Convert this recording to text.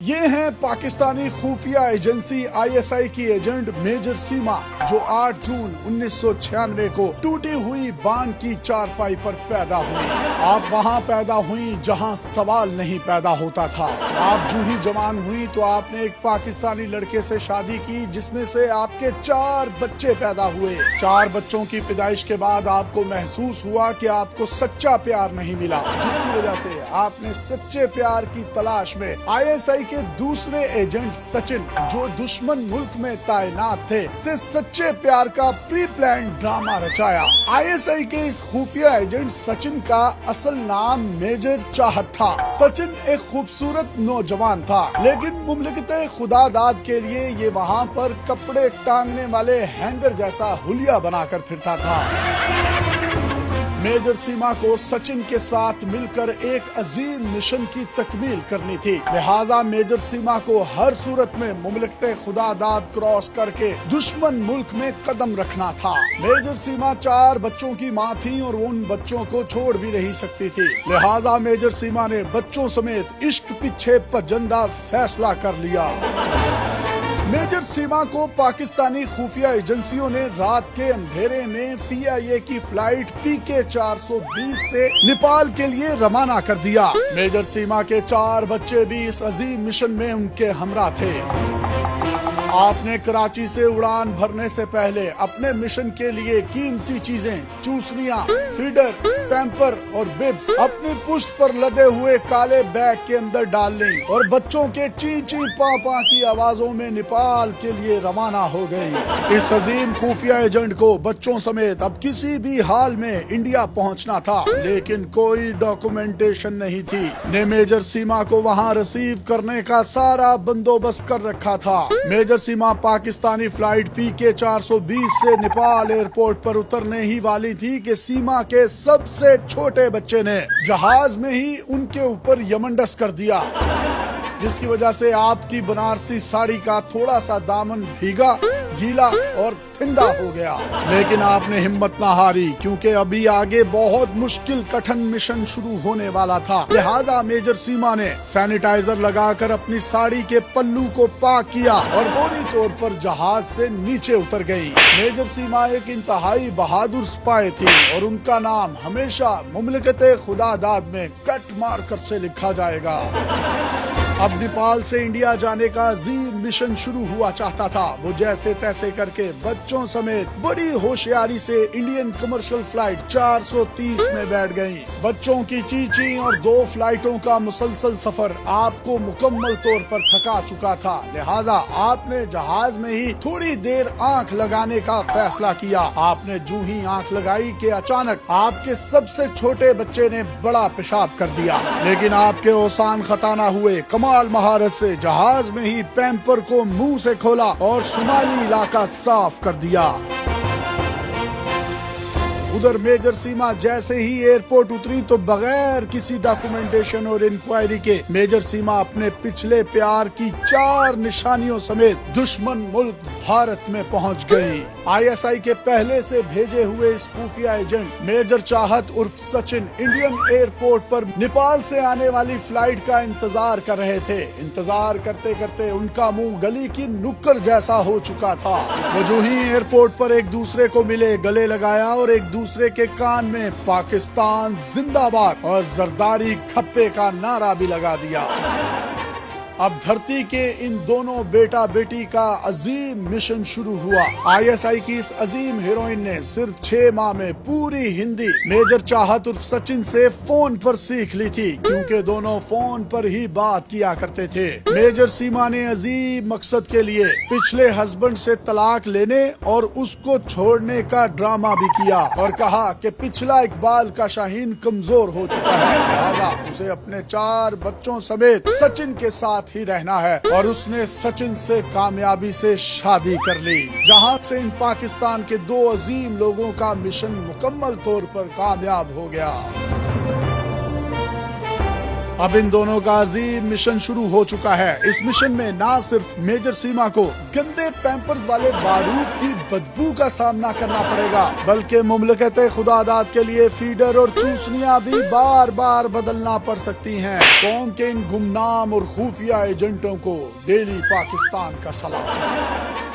ये हैं पाकिस्तानी खुफिया एजेंसी आईएसआई की एजेंट मेजर सीमा, जो 8 जून 1996 को टूटी हुई बांध की चारपाई पर पैदा हुई। आप वहाँ पैदा हुई जहाँ सवाल नहीं पैदा होता था। आप जो ही जवान हुई तो आपने एक पाकिस्तानी लड़के से शादी की, जिसमें से आपके 4 बच्चे पैदा हुए। 4 बच्चों की पैदाइश के बाद आपको महसूस हुआ कि आपको सच्चा प्यार नहीं मिला, जिसकी वजह से आपने सच्चे प्यार की तलाश में आईएसआई के दूसरे एजेंट सचिन, जो दुश्मन मुल्क में तैनात थे, से सच्चे प्यार का प्री प्लान ड्रामा रचाया। आईएसआई के इस खुफिया एजेंट सचिन का असल नाम मेजर चाहत था। सचिन एक खूबसूरत नौजवान था, लेकिन मुमलिकत खुदादाद के लिए ये वहाँ पर कपड़े टांगने वाले हैंगर जैसा हुलिया बनाकर फिरता था। मेजर सीमा को सचिन के साथ मिलकर एक अजीम मिशन की तकमील करनी थी, लिहाजा मेजर सीमा को हर सूरत में मुमलिकत खुदादाद क्रॉस करके दुश्मन मुल्क में कदम रखना था। मेजर सीमा 4 बच्चों की मां थी और उन बच्चों को छोड़ भी नहीं सकती थी, लिहाजा मेजर सीमा ने बच्चों समेत इश्क पीछे पजंदा फैसला कर लिया। मेजर सीमा को पाकिस्तानी खुफिया एजेंसियों ने रात के अंधेरे में पीआईए की फ्लाइट पीके 420 से नेपाल के लिए रवाना कर दिया। मेजर सीमा के 4 बच्चे भी इस अजीम मिशन में उनके हमरा थे। आपने कराची से उड़ान भरने से पहले अपने मिशन के लिए कीमती चीजें, चूसनियाँ, फीडर, पैम्पर और बिब्स अपनी पुश्त पर लदे हुए काले बैग के अंदर डाल ली और बच्चों के ची ची पा पा की आवाजों में नेपाल के लिए रवाना हो गई। इस अजीम खुफिया एजेंट को बच्चों समेत अब किसी भी हाल में इंडिया पहुंचना था, लेकिन कोई डॉक्यूमेंटेशन नहीं थी। ने मेजर सीमा को वहां रिसीव करने का सारा बंदोबस्त कर रखा था। मेजर सीमा पाकिस्तानी फ्लाइट पीके 420 से नेपाल एयरपोर्ट पर उतरने ही वाली थी कि सीमा के सबसे छोटे बच्चे ने जहाज में ही उनके ऊपर यमंडस कर दिया, जिसकी वजह से आपकी बनारसी साड़ी का थोड़ा सा दामन भीगा, गीला और ठंडा हो गया। लेकिन आपने हिम्मत ना हारी, क्योंकि अभी आगे बहुत मुश्किल कठिन मिशन शुरू होने वाला था। लिहाजा मेजर सीमा ने सैनिटाइजर लगाकर अपनी साड़ी के पल्लू को पाक किया और फौरी तौर पर जहाज से नीचे उतर गई। मेजर सीमा एक इंतहाई बहादुर स्पाई थी और उनका नाम हमेशा मुमलिकत खुदादाद में कट मार कर से लिखा जाएगा। अब नेपाल से इंडिया जाने का अजीम मिशन शुरू हुआ चाहता था। वो जैसे तैसे करके बच्चों समेत बड़ी होशियारी से इंडियन कमर्शियल फ्लाइट 430 में बैठ गयी। बच्चों की चीची और 2 फ्लाइटों का मुसलसल सफर आपको मुकम्मल तौर पर थका चुका था, लिहाजा आपने जहाज में ही थोड़ी देर आंख लगाने का फैसला किया। आपने जो ही आंख लगाई कि अचानक आपके सबसे छोटे बच्चे ने बड़ा पेशाब कर दिया, लेकिन आपके ओसान खता ना हुए। कमाल महारत से जहाज में ही पैम्पर को मुंह से खोला और शुमाली इलाका साफ कर दिया। उधर मेजर सीमा जैसे ही एयरपोर्ट उतरी तो बगैर किसी डॉक्यूमेंटेशन और इंक्वायरी के मेजर सीमा अपने पिछले प्यार की 4 निशानियों समेत दुश्मन मुल्क भारत में पहुंच गई। आईएसआई के पहले से भेजे हुए इस खुफिया एजेंट मेजर चाहत उर्फ सचिन इंडियन एयरपोर्ट पर नेपाल से आने वाली फ्लाइट का इंतजार कर रहे थे। इंतजार करते करते उनका मुंह गली की नुक्कड़ जैसा हो चुका था। वो जो ही एयरपोर्ट पर एक दूसरे को मिले, गले लगाया और एक दूसरे के कान में पाकिस्तान जिंदाबाद और जरदारी खप्पे का नारा भी लगा दिया। अब धरती के इन दोनों बेटा बेटी का अजीम मिशन शुरू हुआ। आईएसआई की इस अजीम हीरोइन ने सिर्फ 6 माह में पूरी हिंदी मेजर चाहत उर्फ सचिन से फोन पर सीख ली थी, क्योंकि दोनों फोन पर ही बात किया करते थे। मेजर सीमा ने अजीम मकसद के लिए पिछले हस्बैंड से तलाक लेने और उसको छोड़ने का ड्रामा भी किया और कहा कि पिछला इकबाल का शाहीन कमजोर हो चुका है, लिहाजा उसे अपने 4 बच्चों समेत सचिन के साथ ही रहना है। और उसने सचिन से कामयाबी से शादी कर ली, जहां से इन पाकिस्तान के 2 अजीम लोगों का मिशन मुकम्मल तौर पर कामयाब हो गया। अब इन दोनों का अजीम मिशन शुरू हो चुका है। इस मिशन में न सिर्फ मेजर सीमा को गंदे पैंपर्स वाले बारूद की बदबू का सामना करना पड़ेगा, बल्कि मुमलकत खुदादाद के लिए फीडर और चूसनियां भी बार बार बदलना पड़ सकती हैं। कौम के इन गुमनाम और खुफिया एजेंटों को डेली पाकिस्तान का सलाम।